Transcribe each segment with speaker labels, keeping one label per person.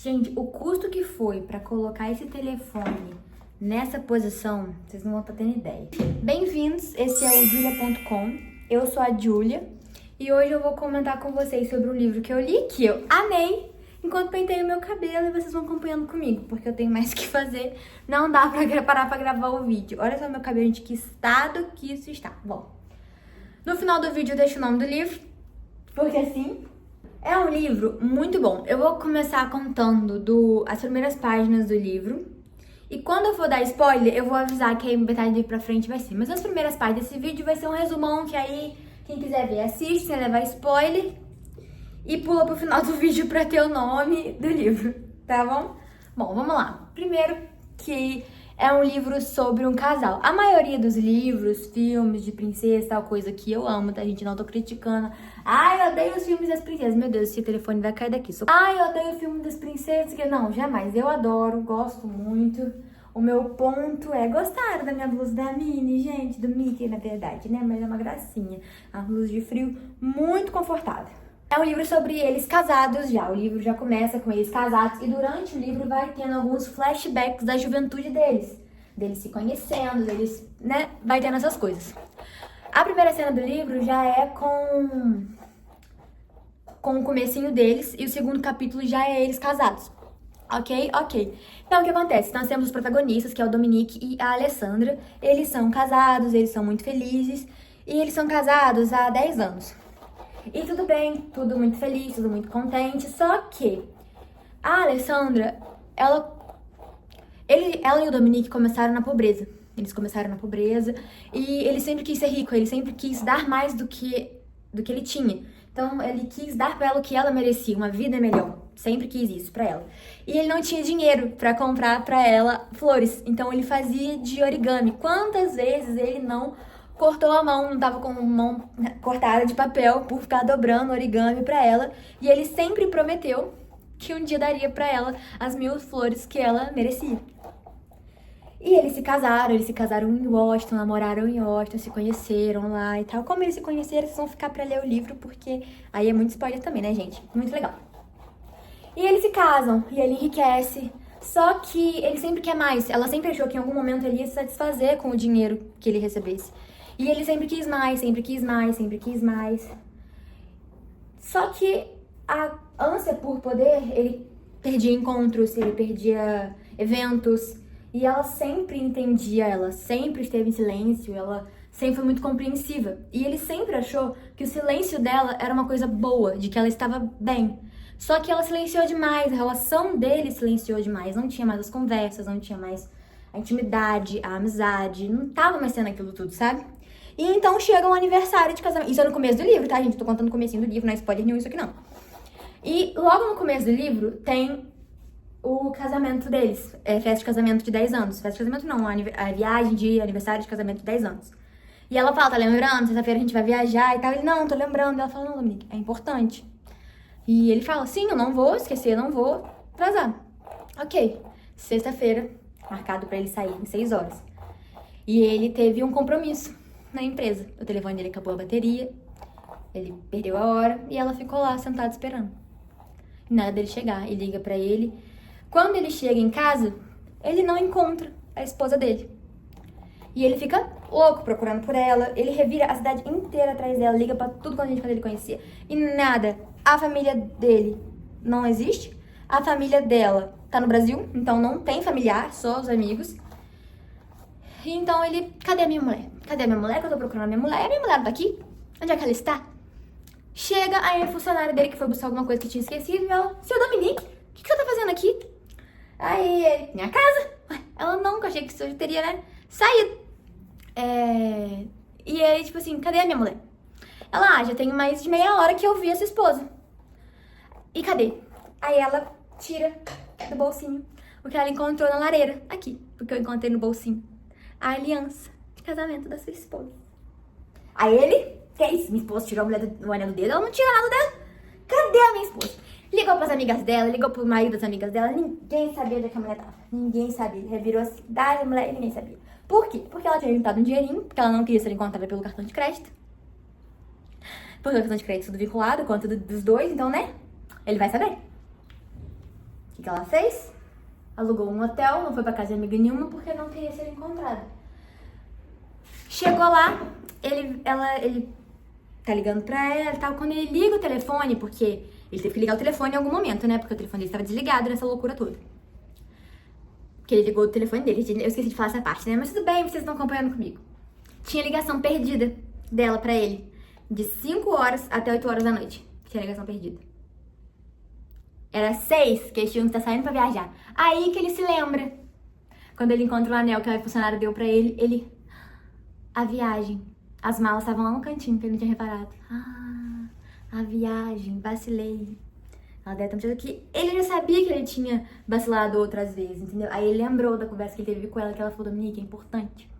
Speaker 1: Gente, o custo que foi pra colocar esse telefone nessa posição, vocês não vão estar tendo ideia. Bem-vindos, esse é o Julia.com. Eu sou a Julia e hoje eu vou comentar com vocês sobre um livro que eu li, que eu amei, enquanto pentei o meu cabelo, e vocês vão acompanhando comigo, porque eu tenho mais o que fazer, não dá pra parar pra gravar o vídeo. Olha só meu cabelo, gente, que estado que isso está. Bom, no final do vídeo eu deixo o nome do livro, porque assim... É um livro muito bom. Eu vou começar contando as primeiras páginas do livro. E quando eu for dar spoiler, eu vou avisar que aí metade do livro pra frente vai ser. Mas as primeiras páginas desse vídeo vai ser um resumão, que aí quem quiser ver assiste, sem levar spoiler. E pula pro final do vídeo pra ter o nome do livro, tá bom? Bom, vamos lá. Primeiro que é um livro sobre um casal. A maioria dos livros, filmes de princesa, tal coisa que eu amo, tá, gente? Não tô criticando. Ai, eu odeio os filmes das princesas. Meu Deus, esse telefone vai cair daqui. Ai, eu odeio o filme das princesas. Não, jamais. Eu adoro, gosto muito. O meu ponto é gostar da minha blusa da Minnie, gente. Do Mickey, na verdade, né? Mas é uma gracinha. A blusa de frio muito confortável. É um livro sobre eles casados já. O livro já começa com eles casados. E durante o livro vai tendo alguns flashbacks da juventude deles. Deles se conhecendo, deles, né? Vai tendo essas coisas. A primeira cena do livro já é com o comecinho deles. E o segundo capítulo já é eles casados. Ok? Ok. Então, o que acontece? Nós temos os protagonistas, que é o Dominique e a Alessandra. Eles são casados, eles são muito felizes. E eles são casados há 10 anos. E tudo bem, tudo muito feliz, tudo muito contente, só que a Alessandra, ela e o Dominique começaram na pobreza. Eles começaram na pobreza e ele sempre quis ser rico, ele sempre quis dar mais do que ele tinha. Então ele quis dar pra ela o que ela merecia, uma vida melhor. Sempre quis isso pra ela. E ele não tinha dinheiro pra comprar pra ela flores, então ele fazia de origami. Quantas vezes ele não cortou a mão, não tava com a mão cortada de papel por ficar dobrando origami pra ela. E ele sempre prometeu que um dia daria pra ela as 1000 flores que ela merecia. E eles se casaram em Washington, namoraram em Washington, se conheceram lá e tal. Como eles se conheceram, vocês vão ficar pra ler o livro, porque aí é muito spoiler também, né, gente? Muito legal. E eles se casam, e ele enriquece. Só que ele sempre quer mais. Ela sempre achou que em algum momento ele ia se satisfazer com o dinheiro que ele recebesse. E ele sempre quis mais, sempre quis mais, sempre quis mais. Só que a ânsia por poder, ele perdia encontros, ele perdia eventos. E ela sempre entendia, ela sempre esteve em silêncio, ela sempre foi muito compreensiva. E ele sempre achou que o silêncio dela era uma coisa boa, de que ela estava bem. Só que ela silenciou demais, a relação dele silenciou demais. Não tinha mais as conversas, não tinha mais a intimidade, a amizade. Não tava mais sendo aquilo tudo, sabe? E então chega um aniversário de casamento. Isso é no começo do livro, tá, gente? Tô contando o comecinho do livro, não é spoiler nenhum isso aqui, não. E logo no começo do livro tem o casamento deles. É festa de casamento de 10 anos. Festa de casamento não, a viagem de aniversário de casamento de 10 anos. E ela fala, tá lembrando? Sexta-feira a gente vai viajar e tal. Ele, não, tô lembrando. Ela fala, não, Dominique, é importante. E ele fala, sim, eu não vou esquecer, eu não vou atrasar. Ok, sexta-feira, marcado pra ele sair em 6 horas. E ele teve um compromisso na empresa. O telefone dele acabou a bateria, ele perdeu a hora e ela ficou lá sentada esperando. E nada dele chegar, e liga pra ele. Quando ele chega em casa, ele não encontra a esposa dele. E ele fica louco procurando por ela, ele revira a cidade inteira atrás dela, liga pra tudo quando ele conhecia. E nada, a família dele não existe, a família dela tá no Brasil, então não tem familiar, só os amigos. E então ele, cadê a minha mulher? Cadê a minha mulher? Que eu tô procurando a minha mulher. A minha mulher não tá aqui? Onde é que ela está? Chega aí a funcionária dele que foi buscar alguma coisa que tinha esquecido e ela, seu Dominique, o que você tá fazendo aqui? Aí ele, minha casa? Ué, ela não, que eu achei que você teria, né, saído. E ele, tipo assim, cadê a minha mulher? Ela, já tem mais de meia hora que eu vi essa esposa. E cadê? Aí ela tira do bolsinho o que ela encontrou na lareira. Aqui, porque eu encontrei no bolsinho. A aliança de casamento da sua esposa. Aí ele, que é isso? Minha esposa tirou o anel do dedo, ela não tirou nada dela. Cadê a minha esposa? Ligou pras amigas dela, ligou pro marido das amigas dela, ninguém sabia onde é que a mulher tava. Ninguém sabia. Revirou a cidade, a mulher, e ninguém sabia. Por quê? Porque ela tinha juntado um dinheirinho, porque ela não queria ser encontrada pelo cartão de crédito. Porque o cartão de crédito é tudo vinculado, conta dos dois, então, né? Ele vai saber. O que ela fez? Alugou um hotel, não foi pra casa de amiga nenhuma porque não queria ser encontrada. Chegou lá, ele tá ligando pra ela e tal. Quando ele liga o telefone, porque ele teve que ligar o telefone em algum momento, né? Porque o telefone dele estava desligado nessa loucura toda. Porque ele ligou o telefone dele. Eu esqueci de falar essa parte, né? Mas tudo bem, vocês estão acompanhando comigo. Tinha ligação perdida dela pra ele. De 5 horas até 8 horas da noite. Tinha ligação perdida. Era 6 que eles tinham que estar saindo pra viajar. Aí que ele se lembra. Quando ele encontra o anel que a funcionária deu pra ele... A viagem. As malas estavam lá no cantinho, que ele não tinha reparado. A viagem. Vacilei. Ela deve ter me dito que ele já sabia que ele tinha vacilado outras vezes, entendeu? Aí ele lembrou da conversa que ele teve com ela, que ela falou, Dominique, é importante.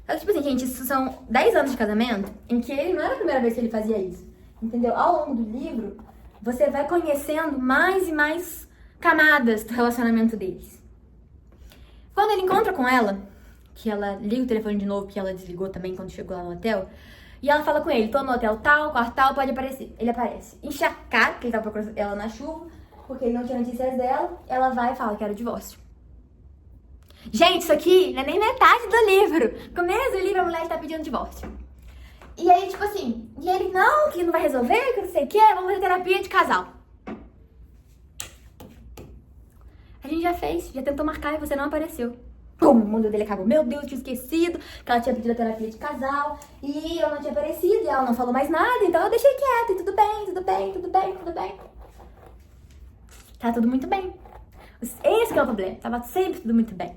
Speaker 1: Então, tipo assim, gente, isso são 10 anos de casamento em que ele não era a primeira vez que ele fazia isso, entendeu? Ao longo do livro, você vai conhecendo mais e mais camadas do relacionamento deles. Quando ele encontra com ela, que ela liga o telefone de novo, que ela desligou também quando chegou lá no hotel, e ela fala com ele, tô no hotel tal, quarto tal, pode aparecer. Ele aparece encharcado, porque ele tava procurando ela na chuva, porque ele não tinha notícias dela, ela vai e fala que era o divórcio. Gente, isso aqui não é nem metade do livro. Começo do livro, a mulher tá pedindo divórcio. E aí, tipo assim, e ele, não, que não vai resolver, que não sei o que, vamos fazer terapia de casal. A gente já fez, já tentou marcar e você não apareceu. Pum, o mundo dele acabou. Meu Deus, tinha esquecido que ela tinha pedido a terapia de casal e eu não tinha aparecido e ela não falou mais nada, então eu deixei quieto e tudo bem, tudo bem, tudo bem, tudo bem. Tá tudo muito bem. Esse que é o problema, tava sempre tudo muito bem.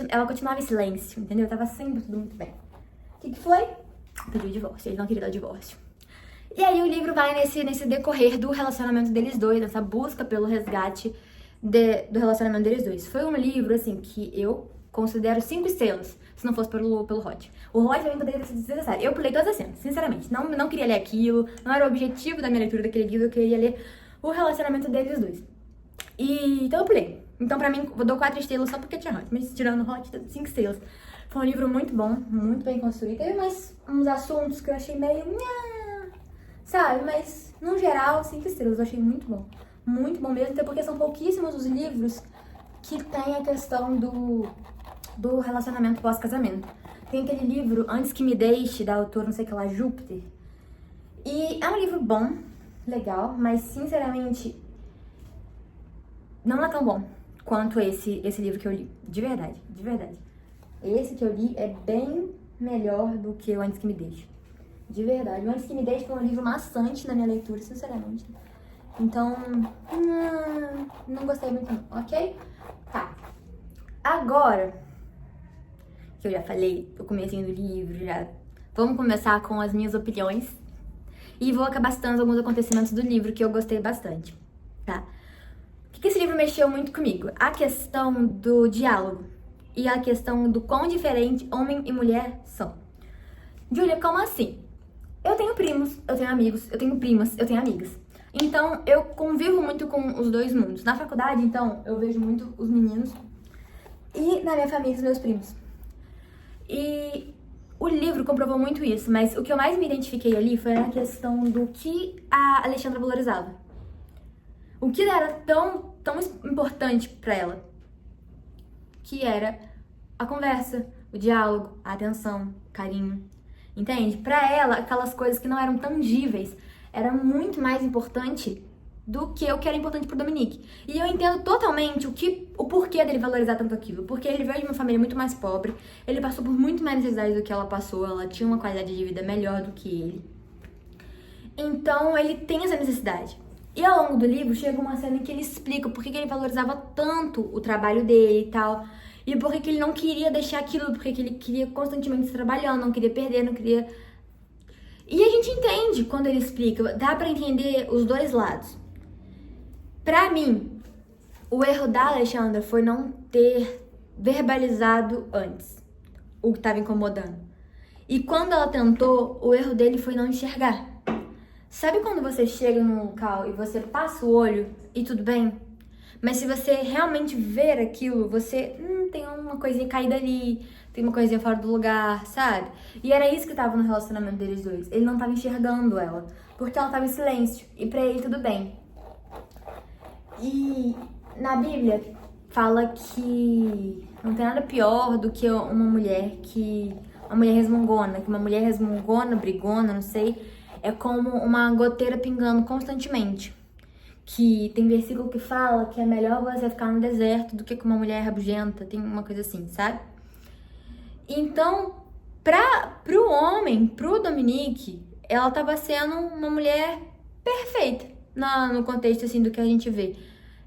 Speaker 1: Ela continuava em silêncio, entendeu? Tava sempre tudo muito bem. O que foi? Pediu o divórcio, ele não queria dar o divórcio. E aí o livro vai nesse decorrer do relacionamento deles dois, nessa busca pelo resgate do relacionamento deles dois. Foi um livro, assim, que eu considero 5 estrelas, se não fosse pelo Rod. O Rod também poderia ter sido desnecessário. Eu pulei todas as cenas, sinceramente. Não queria ler aquilo, não era o objetivo da minha leitura daquele livro, eu queria ler o relacionamento deles dois. Então eu pulei. Então pra mim, eu dou 4 estrelas só porque tinha Rod, mas tirando o Rod, 5 estrelas. Foi um livro muito bom, muito bem construído. Teve uns assuntos que eu achei meio... sabe? Mas, no geral, 5 estrelas. Eu achei muito bom. Muito bom mesmo, até porque são pouquíssimos os livros que tem a questão do relacionamento pós-casamento. Tem aquele livro, Antes que Me Deixe, da autora, não sei o que lá, Júpiter. E é um livro bom, legal, mas, sinceramente, não é tão bom quanto esse livro que eu li. De verdade, de verdade. Esse que eu li é bem melhor do que o Antes que Me Deixe. De verdade. O Antes que Me Deixe foi um livro maçante na minha leitura, sinceramente. Então, não gostei muito não, ok? Tá. Agora, que eu já falei o comecinho do livro, vamos começar com as minhas opiniões. E vou acabar citando alguns acontecimentos do livro que eu gostei bastante, tá? O que esse livro mexeu muito comigo? A questão do diálogo e a questão do quão diferente homem e mulher são. Júlia, como assim? Eu tenho primos, eu tenho amigos, eu tenho primas, eu tenho amigas. Então, eu convivo muito com os dois mundos. Na faculdade, então, eu vejo muito os meninos e na minha família, os meus primos. E o livro comprovou muito isso, mas o que eu mais me identifiquei ali foi na questão do que a Alexandra valorizava. O que era tão importante pra ela, que era a conversa, o diálogo, a atenção, o carinho, entende? Pra ela, aquelas coisas que não eram tangíveis, era muito mais importante do que o que era importante pro Dominique. E eu entendo totalmente o porquê dele valorizar tanto aquilo. Porque ele veio de uma família muito mais pobre, ele passou por muito mais necessidades do que ela passou, ela tinha uma qualidade de vida melhor do que ele. Então, ele tem essa necessidade. E ao longo do livro, chega uma cena em que ele explica por que ele valorizava tanto o trabalho dele e tal. E por que ele não queria deixar aquilo, porque ele queria constantemente estar trabalhando, não queria perder, não queria... E a gente entende quando ele explica, dá pra entender os dois lados. Pra mim, o erro da Alexandra foi não ter verbalizado antes o que estava incomodando. E quando ela tentou, o erro dele foi não enxergar. Sabe quando você chega num local e você passa o olho e tudo bem? Mas se você realmente ver aquilo, você tem uma coisinha caída ali, tem uma coisinha fora do lugar, sabe? E era isso que tava no relacionamento deles dois. Ele não tava enxergando ela, porque ela tava em silêncio. E pra ele tudo bem. E na Bíblia fala que não tem nada pior do que uma mulher resmungona, que uma mulher resmungona, brigona, não sei, é como uma goteira pingando constantemente. Que tem versículo que fala que é melhor você ficar no deserto do que com uma mulher rabugenta, tem uma coisa assim, sabe? Então, pro homem, pro Dominique, ela tava sendo uma mulher perfeita no contexto assim do que a gente vê.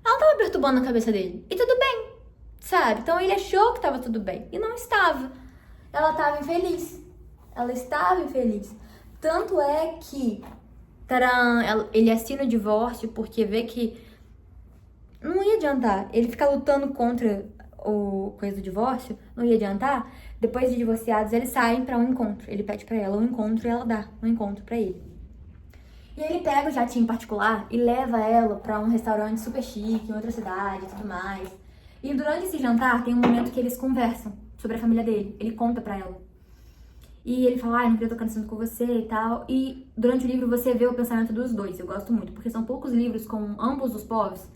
Speaker 1: Ela tava perturbando a cabeça dele. E tudo bem, sabe? Então ele achou que tava tudo bem. E não estava. Ela tava infeliz. Ela estava infeliz. Tanto é que ele assina o divórcio porque vê que não ia adiantar. Ele ficar lutando contra o coisa do divórcio, não ia adiantar. Depois de divorciados, eles saem pra um encontro. Ele pede pra ela um encontro e ela dá um encontro pra ele. E ele pega o jatinho particular e leva ela pra um restaurante super chique, em outra cidade e tudo mais. E durante esse jantar, tem um momento que eles conversam sobre a família dele. Ele conta pra ela. E ele fala, não queria estar conversando com você e tal. E durante o livro você vê o pensamento dos dois. Eu gosto muito, porque são poucos livros com ambos os povos,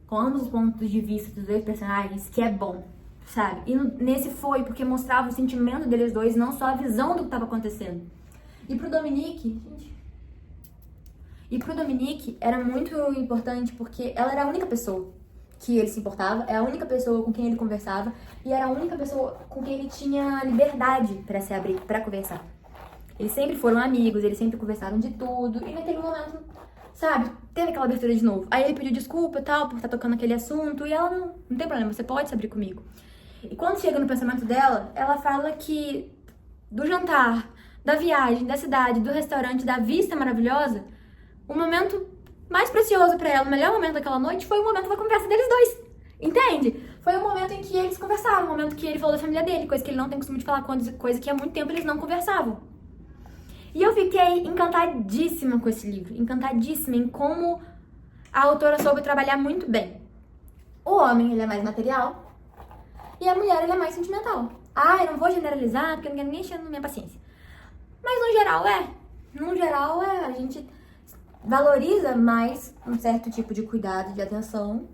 Speaker 1: com ambos os pontos de vista dos dois personagens, que é bom, sabe? E nesse foi porque mostrava o sentimento deles dois, não só a visão do que estava acontecendo. E pro Dominique, era muito importante porque ela era a única pessoa que ele se importava, é a única pessoa com quem ele conversava e era a única pessoa com quem ele tinha liberdade pra se abrir, pra conversar. Eles sempre foram amigos, eles sempre conversaram de tudo e naquele momento, sabe, teve aquela abertura de novo. Aí ele pediu desculpa e tal por estar tocando aquele assunto e ela não tem problema, você pode se abrir comigo. E quando chega no pensamento dela, ela fala que do jantar, da viagem, da cidade, do restaurante, da vista maravilhosa, o momento mais precioso pra ela, o melhor momento daquela noite foi o momento da conversa deles dois, entende? Foi o momento em que eles conversaram, o momento que ele falou da família dele, coisa que ele não tem costume de falar, coisa que há muito tempo eles não conversavam. E eu fiquei encantadíssima com esse livro, encantadíssima em como a autora soube trabalhar muito bem. O homem, ele é mais material e a mulher, ele é mais sentimental. Eu não vou generalizar porque eu não quero nem encher na minha paciência. Mas no geral a gente valoriza mais um certo tipo de cuidado e de atenção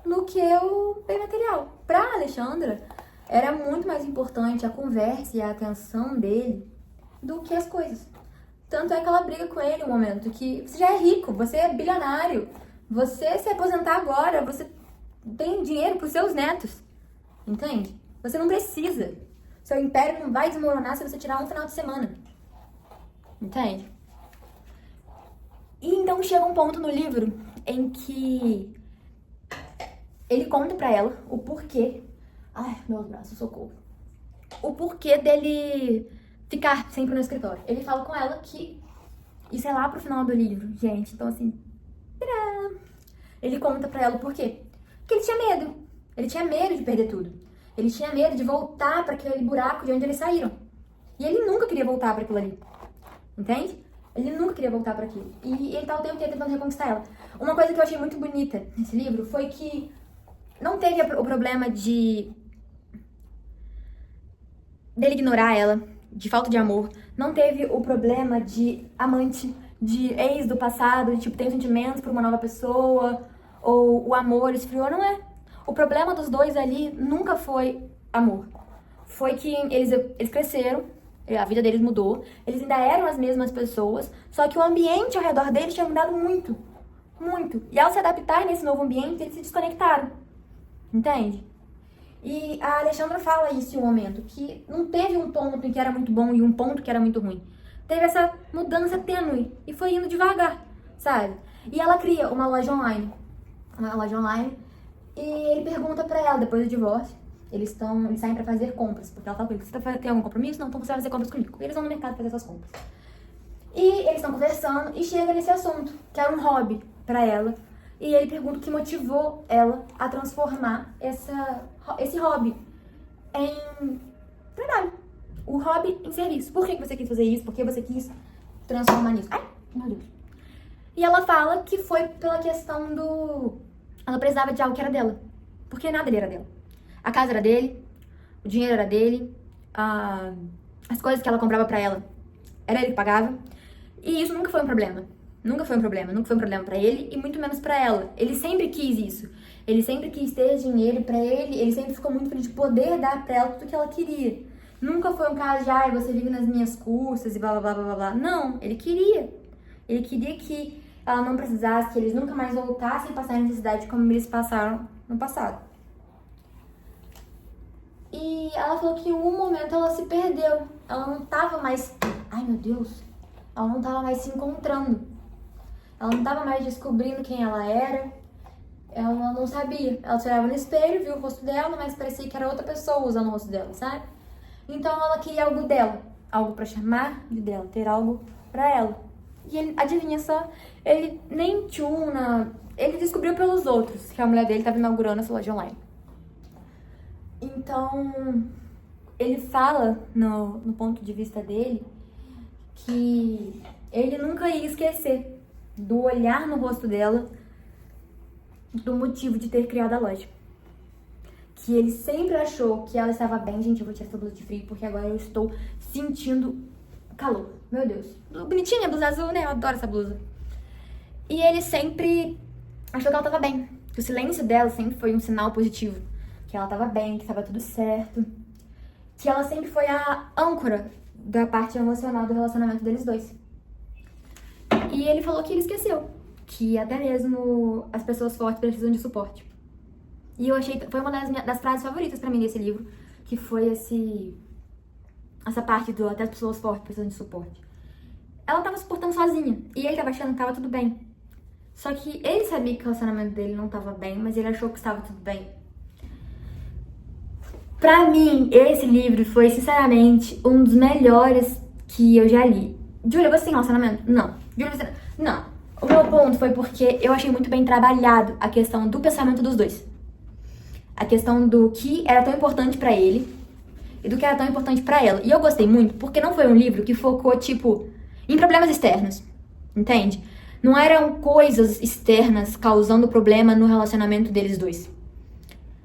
Speaker 1: do que o bem material. Pra Alexandra, era muito mais importante a conversa e a atenção dele do que as coisas. Tanto é que ela briga com ele um momento que você já é rico, você é bilionário, você se aposentar agora, você tem dinheiro pros seus netos, entende? Você não precisa. Seu império não vai desmoronar se você tirar um final de semana, entende? E então chega um ponto no livro em que ele conta pra ela o porquê. Ai, meus braços, socorro. O porquê dele ficar sempre no escritório. Ele fala com ela que isso é lá pro final do livro, gente. Então, assim, tcharam! Ele conta pra ela o porquê. Porque ele tinha medo. Ele tinha medo de perder tudo. Ele tinha medo de voltar pra aquele buraco de onde eles saíram. E ele nunca queria voltar pra aquilo ali. Entende? Ele nunca queria voltar pra aquilo. E ele tá o tempo inteiro tentando reconquistar ela. Uma coisa que eu achei muito bonita nesse livro foi que não teve o problema dele ignorar ela, de falta de amor. Não teve o problema de amante, de ex do passado, de tipo, tem sentimentos por uma nova pessoa, ou o amor esfriou. Não é. O problema dos dois ali nunca foi amor. Foi que eles cresceram, a vida deles mudou, eles ainda eram as mesmas pessoas, só que o ambiente ao redor deles tinha mudado muito, muito. E ao se adaptar nesse novo ambiente, eles se desconectaram, entende? E a Alexandra fala isso em um momento, que não teve um ponto em que era muito bom e um ponto que era muito ruim. Teve essa mudança tênue e foi indo devagar, sabe? E ela cria uma loja online, e ele pergunta pra ela, depois do divórcio, eles saem pra fazer compras, porque ela fala com ele, você tem algum compromisso? Não, então você vai fazer compras comigo. E eles vão no mercado fazer suas compras. E eles estão conversando e chega nesse assunto, que era um hobby pra ela. E ele pergunta o que motivou ela a transformar esse hobby em trabalho. O hobby em serviço. Por que você quis fazer isso? Por que você quis transformar nisso? Ai, meu Deus. E ela fala que foi pela questão ela precisava de algo que era dela. Porque nada ali era dela. A casa era dele, o dinheiro era dele, as coisas que ela comprava pra ela, era ele que pagava. E isso nunca foi um problema. Nunca foi um problema. Nunca foi um problema pra ele e muito menos pra ela. Ele sempre quis isso. Ele sempre quis ter dinheiro pra ele. Ele sempre ficou muito feliz de poder dar pra ela tudo que ela queria. Nunca foi um caso de, ai, você vive nas minhas custas e blá, blá, blá, blá, blá. Não, ele queria. Ele queria que ela não precisasse, que eles nunca mais voltassem a passar necessidade como eles passaram no passado. E ela falou que em um momento ela se perdeu. Ela não tava mais... Ai, meu Deus. Ela não tava mais se encontrando. Ela não tava mais descobrindo quem ela era. Ela não sabia. Ela se olhava no espelho, viu o rosto dela, mas parecia que era outra pessoa usando o rosto dela, sabe? Então ela queria algo dela. Algo pra chamar de dela. Ter algo pra ela. E ele, adivinha só, ele nem tchuna. Ele descobriu pelos outros que a mulher dele tava inaugurando essa loja online. Então, ele fala no ponto de vista dele que ele nunca ia esquecer do olhar no rosto dela, do motivo de ter criado a loja. Que ele sempre achou que ela estava bem. Gente, eu vou tirar essa blusa de frio porque agora eu estou sentindo calor. Meu Deus. Bonitinha a blusa azul, né? Eu adoro essa blusa. E ele sempre achou que ela estava bem. Que o silêncio dela sempre foi um sinal positivo. Que ela estava bem, que estava tudo certo. Que ela sempre foi a âncora da parte emocional do relacionamento deles dois. E ele falou que ele esqueceu. Que até mesmo as pessoas fortes precisam de suporte. E eu achei, foi uma das frases favoritas pra mim desse livro, que foi essa parte do até as pessoas fortes precisam de suporte. Ela tava suportando sozinha, e ele tava achando que tava tudo bem. Só que ele sabia que o relacionamento dele não tava bem, mas ele achou que estava tudo bem. Pra mim, esse livro foi, sinceramente, um dos melhores que eu já li. Júlia, você tem relacionamento? Não. Júlia, você... Não. O meu ponto foi porque eu achei muito bem trabalhado a questão do pensamento dos dois. A questão do que era tão importante pra ele e do que era tão importante pra ela. E eu gostei muito porque não foi um livro que focou, tipo, em problemas externos, entende? Não eram coisas externas causando problema no relacionamento deles dois.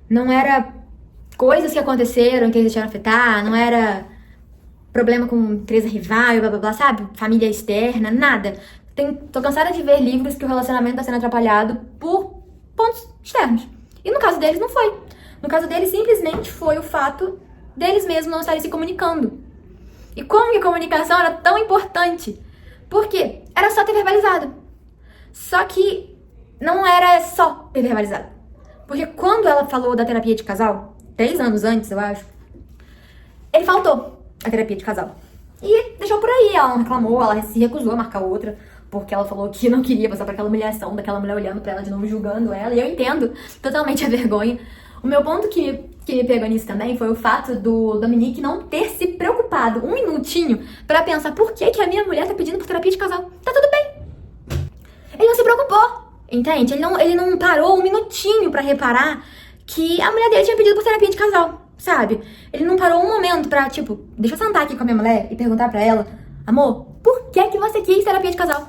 Speaker 1: Não era coisas que aconteceram que eles deixaram afetar, não era problema com empresa rival, blá blá blá, sabe? Família externa, nada. Tô cansada de ver livros que o relacionamento tá sendo atrapalhado por pontos externos. E no caso deles não foi. No caso deles simplesmente foi o fato deles mesmos não estarem se comunicando. E como que a comunicação era tão importante? Porque era só ter verbalizado. Só que não era só ter verbalizado. Porque quando ela falou da terapia de casal, 3 anos antes, eu acho, ele faltou a terapia de casal. E deixou por aí, ela não reclamou, ela se recusou a marcar outra, porque ela falou que não queria passar por aquela humilhação daquela mulher olhando pra ela de novo, julgando ela. E eu entendo totalmente a vergonha. O meu ponto que me pegou nisso também foi o fato do Dominique não ter se preocupado um minutinho pra pensar por que a minha mulher tá pedindo por terapia de casal. Tá tudo bem. Ele não se preocupou, entende? Ele não parou um minutinho pra reparar que a mulher dele tinha pedido por terapia de casal, sabe? Ele não parou um momento pra, tipo, deixa eu sentar aqui com a minha mulher e perguntar pra ela, amor, por que você quis terapia de casal?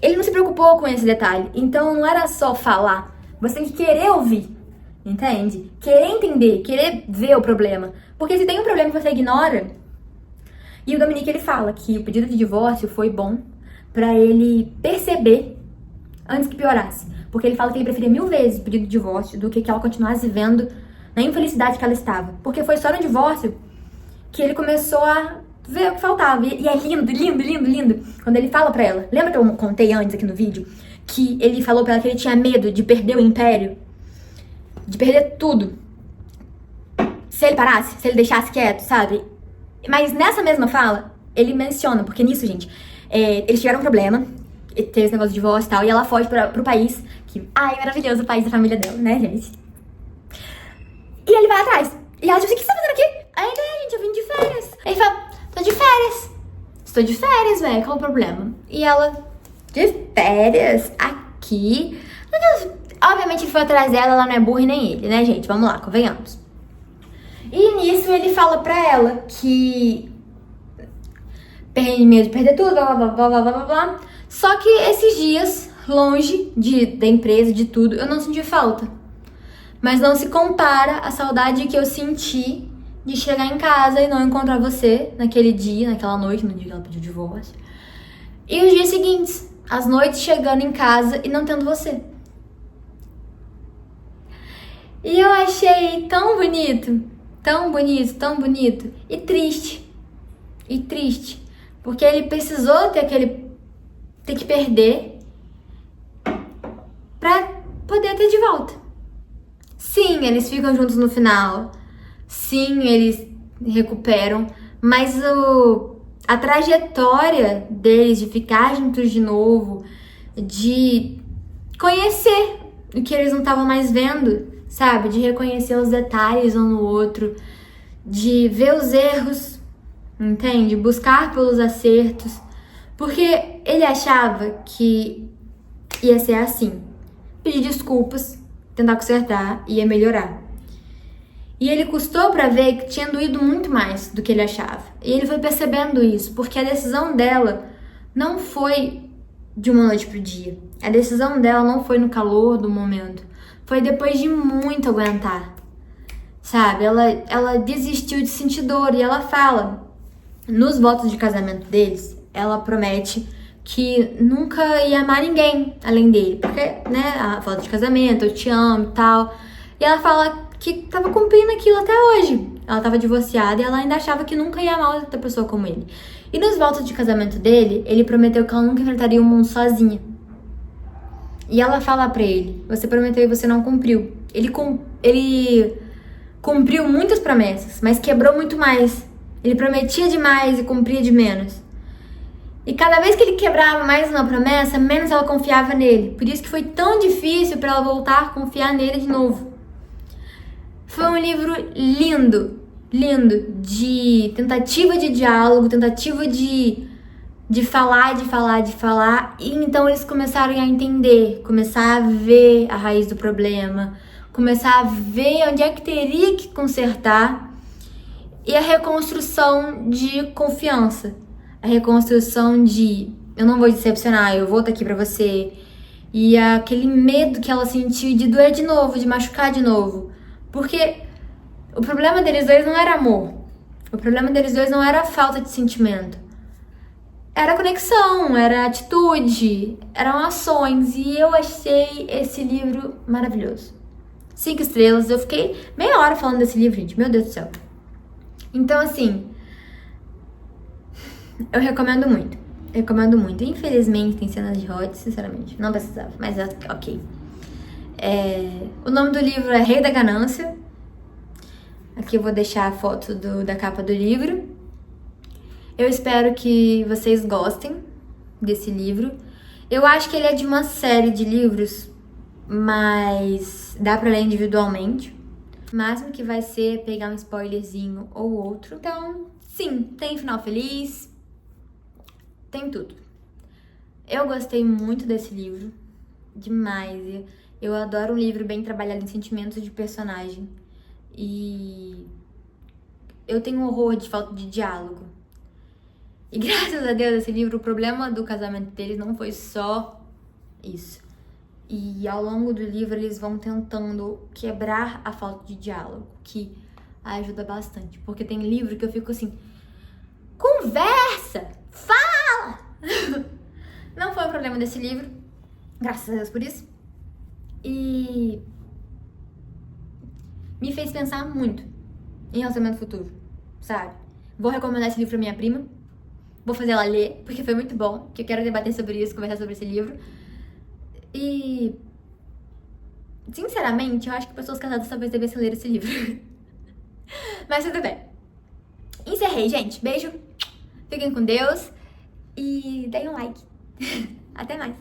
Speaker 1: Ele não se preocupou com esse detalhe. Então não era só falar. Você tem que querer ouvir. Entende? Querer entender, querer ver o problema. Porque se tem um problema que você ignora... E o Dominique, ele fala que o pedido de divórcio foi bom pra ele perceber antes que piorasse. Porque ele fala que ele preferia 1000 vezes o pedido de divórcio do que ela continuasse vivendo na infelicidade que ela estava. Porque foi só no divórcio que ele começou a ver o que faltava. E é lindo, lindo, lindo, lindo. Quando ele fala pra ela, lembra que eu contei antes aqui no vídeo? Que ele falou pra ela que ele tinha medo de perder o império? De perder tudo. Se ele parasse, se ele deixasse quieto, sabe? Mas nessa mesma fala, ele menciona, porque nisso, gente, eles tiveram um problema, teve esse negócio de divórcio e tal, e ela foge pro país, que, ai, maravilhoso o país da família dela, né, gente? E ele vai atrás. E ela diz, o que você tá fazendo aqui? Aí, né, gente, eu vim de férias. Aí ele fala, tô de férias. Estou de férias, velho, qual o problema? E ela, de férias? Aqui? Meu Deus, obviamente ele foi atrás dela, ela não é burra e nem ele, né, gente? Vamos lá, convenhamos. E nisso ele fala pra ela que tem medo de perder tudo, blá, blá, blá, blá, blá, blá, blá. Só que esses dias, longe da empresa, de tudo, eu não senti falta. Mas não se compara a saudade que eu senti de chegar em casa e não encontrar você naquele dia, naquela noite, no dia que ela pediu divórcio. E os dias seguintes, as noites chegando em casa e não tendo você. E eu achei tão bonito, tão bonito, tão bonito e triste. E triste, porque ele precisou ter que perder pra poder ter de volta. Sim, eles ficam juntos no final. Sim, eles recuperam, mas a trajetória deles de ficar juntos de novo, de conhecer o que eles não estavam mais vendo, sabe? De reconhecer os detalhes um no outro, de ver os erros, entende? Buscar pelos acertos, porque ele achava que ia ser assim, pedir desculpas, tentar consertar, ia melhorar. E ele custou pra ver que tinha doído muito mais do que ele achava. E ele foi percebendo isso, porque a decisão dela não foi de uma noite pro dia. A decisão dela não foi no calor do momento. Foi depois de muito aguentar, sabe? Ela desistiu de sentir dor e ela fala, nos votos de casamento deles, ela promete que nunca ia amar ninguém além dele. Porque, né, a voto de casamento, eu te amo e tal. E ela fala que tava cumprindo aquilo até hoje. Ela tava divorciada e ela ainda achava que nunca ia amar outra pessoa como ele. E nos votos de casamento dele, ele prometeu que ela nunca enfrentaria o mundo sozinha. E ela fala pra ele, você prometeu e você não cumpriu. Ele cumpriu muitas promessas, mas quebrou muito mais. Ele prometia demais e cumpria de menos. E cada vez que ele quebrava mais uma promessa, menos ela confiava nele. Por isso que foi tão difícil pra ela voltar a confiar nele de novo. Foi um livro lindo, lindo, de tentativa de diálogo, tentativa de falar. E então eles começaram a entender, começar a ver a raiz do problema, começar a ver onde é que teria que consertar. E a reconstrução de confiança. A reconstrução de eu não vou decepcionar, eu vou estar aqui pra você. E aquele medo que ela sentiu de doer de novo, de machucar de novo. Porque o problema deles dois não era amor. O problema deles dois não era falta de sentimento. Era conexão, era atitude, eram ações. E eu achei esse livro maravilhoso. 5 estrelas. Eu fiquei meia hora falando desse livro, gente. Meu Deus do céu. Então, assim, eu recomendo muito. Recomendo muito. Infelizmente, tem cenas de hot, sinceramente. Não precisava, mas ok. O nome do livro é Rei da Ganância. Aqui eu vou deixar a foto da capa do livro. Eu espero que vocês gostem desse livro. Eu acho que ele é de uma série de livros, mas dá pra ler individualmente. O máximo que vai ser pegar um spoilerzinho ou outro. Então, sim, tem final feliz. Tem tudo. Eu gostei muito desse livro. Demais. Eu adoro um livro bem trabalhado em sentimentos de personagem. E eu tenho um horror de falta de diálogo. E graças a Deus, esse livro, o problema do casamento deles não foi só isso. E ao longo do livro eles vão tentando quebrar a falta de diálogo, que ajuda bastante. Porque tem livro que eu fico assim, conversa, fala! Não foi o problema desse livro, graças a Deus por isso. E me fez pensar muito em relacionamento futuro, sabe? Vou recomendar esse livro pra minha prima. Vou fazer ela ler, porque foi muito bom, que eu quero debater sobre isso, conversar sobre esse livro. E, sinceramente, eu acho que pessoas casadas talvez devessem ler esse livro. Mas tudo bem. Encerrei, gente. Beijo. Fiquem com Deus. E deem um like. Até mais.